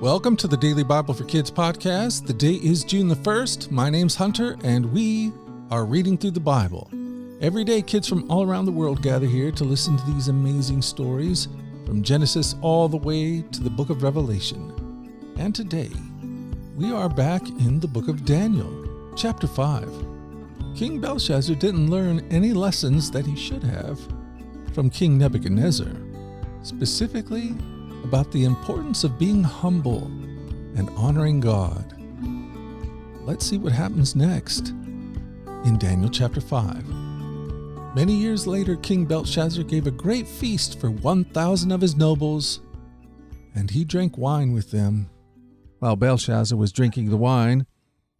Welcome to the Daily Bible for Kids podcast. The day is June the 1st. My name's Hunter, and we are reading through the Bible. Every day, kids from all around the world gather here to listen to these amazing stories from Genesis all the way to the book of Revelation. And today, we are back in the book of Daniel, chapter 5. King Belshazzar didn't learn any lessons that he should have from King Nebuchadnezzar, specifically about the importance of being humble and honoring God. Let's see what happens next in Daniel chapter 5. Many years later, King Belshazzar gave a great feast for 1,000 of his nobles, and he drank wine with them. While Belshazzar was drinking the wine,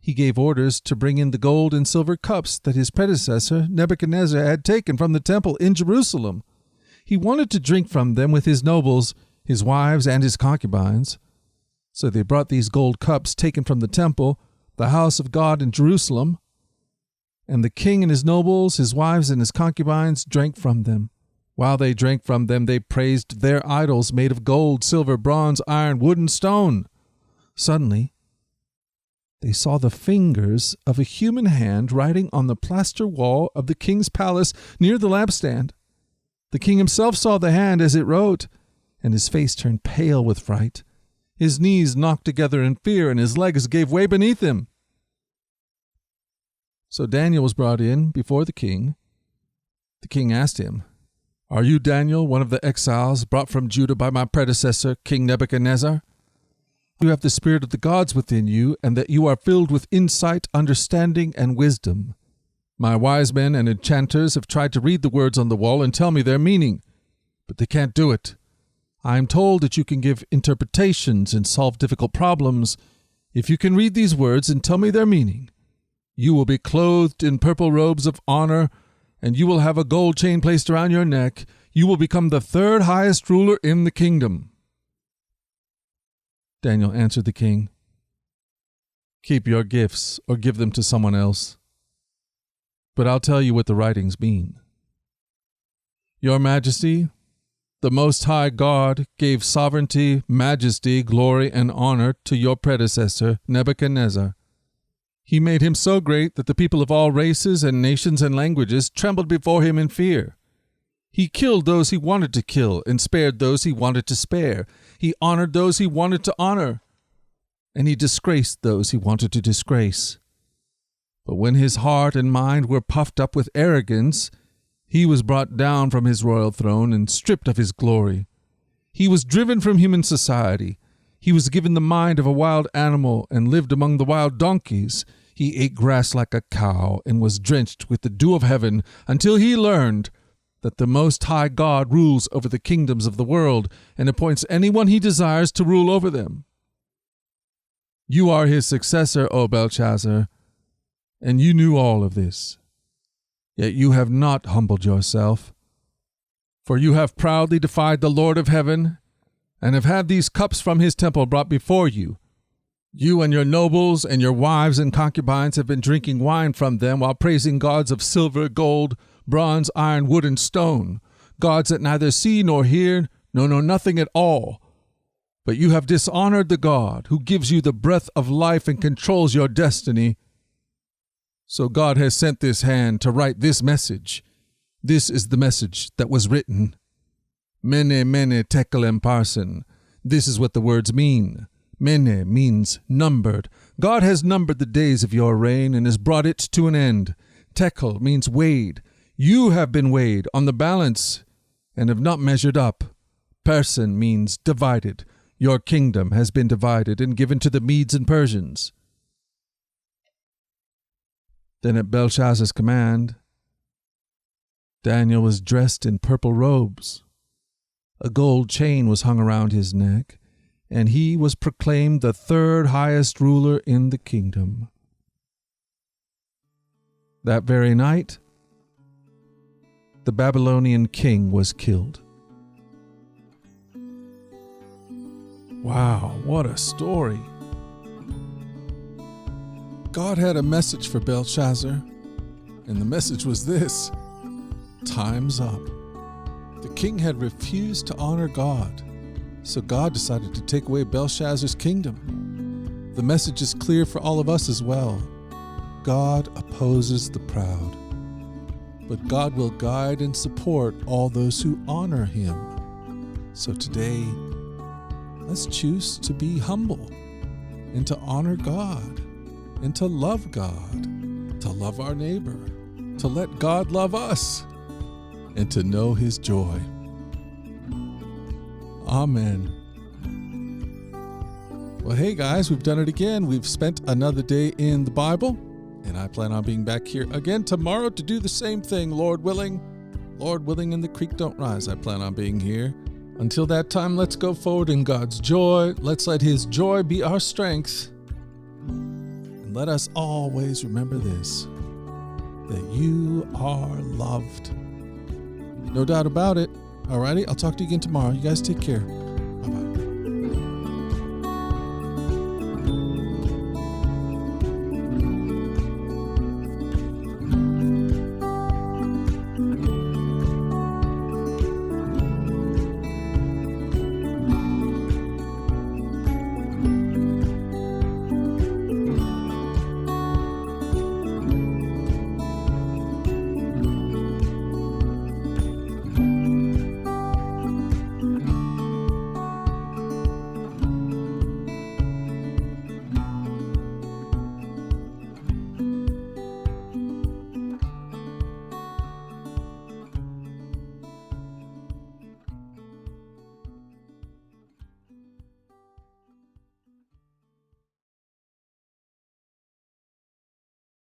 he gave orders to bring in the gold and silver cups that his predecessor, Nebuchadnezzar, had taken from the temple in Jerusalem. He wanted to drink from them with his nobles, his wives, and his concubines. So they brought these gold cups taken from the temple, the house of God in Jerusalem, and the king and his nobles, his wives, and his concubines drank from them. While they drank from them, they praised their idols made of gold, silver, bronze, iron, wood, and stone. Suddenly, they saw the fingers of a human hand writing on the plaster wall of the king's palace near the lampstand. The king himself saw the hand as it wrote, and his face turned pale with fright. His knees knocked together in fear, and his legs gave way beneath him. So Daniel was brought in before the king. The king asked him, "Are you Daniel, one of the exiles brought from Judah by my predecessor, King Nebuchadnezzar? You have the spirit of the gods within you, and that you are filled with insight, understanding, and wisdom. My wise men and enchanters have tried to read the words on the wall and tell me their meaning, but they can't do it. I am told that you can give interpretations and solve difficult problems. If you can read these words and tell me their meaning, you will be clothed in purple robes of honor, and you will have a gold chain placed around your neck. You will become the third highest ruler in the kingdom." Daniel answered the king, "Keep your gifts or give them to someone else. But I'll tell you what the writings mean. Your Majesty, the Most High God gave sovereignty, majesty, glory, and honor to your predecessor, Nebuchadnezzar. He made him so great that the people of all races and nations and languages trembled before him in fear. He killed those he wanted to kill and spared those he wanted to spare. He honored those he wanted to honor, and he disgraced those he wanted to disgrace. But when his heart and mind were puffed up with arrogance, he was brought down from his royal throne and stripped of his glory. He was driven from human society. He was given the mind of a wild animal and lived among the wild donkeys. He ate grass like a cow and was drenched with the dew of heaven until he learned that the Most High God rules over the kingdoms of the world and appoints anyone he desires to rule over them. You are his successor, O Belshazzar, and you knew all of this. Yet you have not humbled yourself, for you have proudly defied the Lord of heaven and have had these cups from his temple brought before you. You and your nobles and your wives and concubines have been drinking wine from them while praising gods of silver, gold, bronze, iron, wood, and stone, gods that neither see nor hear, nor know nothing at all. But you have dishonored the God who gives you the breath of life and controls your destiny. So God has sent this hand to write this message. This is the message that was written. Mene, mene, tekel, and parsin. This is what the words mean. Mene means numbered. God has numbered the days of your reign and has brought it to an end. Tekel means weighed. You have been weighed on the balance and have not measured up. Parsin means divided. Your kingdom has been divided and given to the Medes and Persians. Then at Belshazzar's command, Daniel was dressed in purple robes. A gold chain was hung around his neck, and he was proclaimed the third highest ruler in the kingdom. That very night, the Babylonian king was killed. Wow, what a story. God had a message for Belshazzar, and the message was this: time's up. The king had refused to honor God, So God decided to take away Belshazzar's kingdom. The message is clear for all of us as well. God opposes the proud, but God will guide and support all those who honor him. So today, let's choose to be humble and to honor God and to love God, to love our neighbor, to let God love us, and to know his joy. Amen. Well, hey guys, we've done it again. We've spent another day in the Bible, and I plan on being back here again tomorrow to do the same thing, Lord willing. Lord willing, and the creek don't rise. I plan on being here. Until that time, let's go forward in God's joy. Let's let his joy be our strength. And let us always remember this, that you are loved. No doubt about it. Alrighty, I'll talk to you again tomorrow. You guys take care.